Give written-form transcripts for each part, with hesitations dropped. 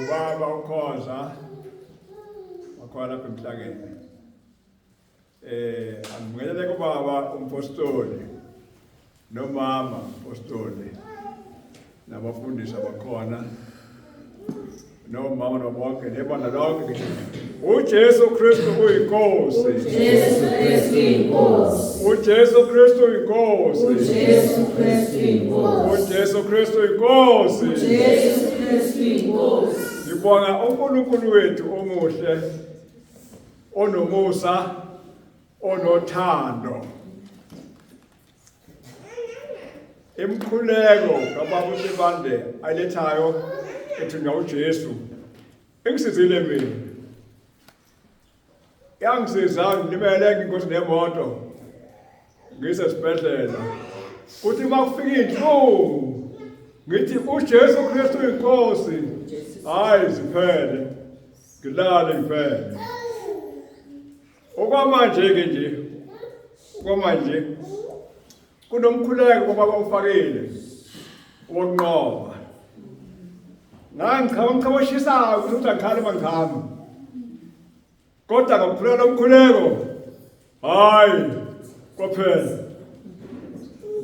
ubaba uKhoza wakhona lapha emhlangeni. Angibingelele kubaba umpostoli nomama umpostoli nabafundisi abakhona nomama nobonke nebandla lonke. uJesu Kristu uyinkosi. uJesu Kristu inkosi. uJesu Kristu inkosi. uJesu Kristu inkosi. uJesu Kristu inkosi. uJesu Kristu inkosi. Ngibonga uNkulunkulu wethu omuhle, onomusa, onothando. Imkhuleko kababa uSibande ayilethayo ethunywa uJesu engisizile mina. Yangisiza ngimele nginkosi nemoto ngisesibhedlela. Kuthi makufika inhlungu ngithi uJesu Kristu inkosi. Hayi ziphele. Ngilale ngiphele. Okwamanje ke nje. Okwamanje kunomkhuleko baba ufakile wokunqoba. Ngicabashisa ukuthi angikhali mangikhama. Kodwa ngokuphula lomkhuleko hayi kwaphela.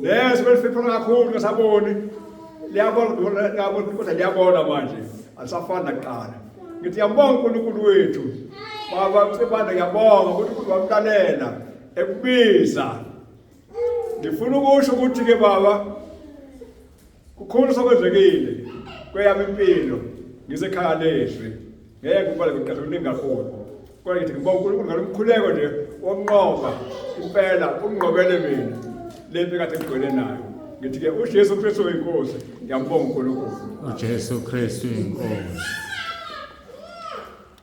Nese belifipha kakhulu ngasaboni. Liyabona manje asafana nakuqala. Ngithi yambonga uNkulunkulu wethu. Baba uSibande ngiyabonga ukuthi wamlalela ekubiza. Ngifuna ukusho ukuthi ke baba kukhulu sokwenzekile kweyami impilo ngisekhaya lezwe. Ngeke kubale kuqala kuningi kakhulu. Kodwa ngithi ngibonga uNkulunkulu ngalomkhuleko nje wonqoba impela unqobele mina lempi kade ngigcwele nayo. Ngithi ke uJesu Kristu inkosi ngiyambonga uNkulunkulu. uJesu Kristu inkosi.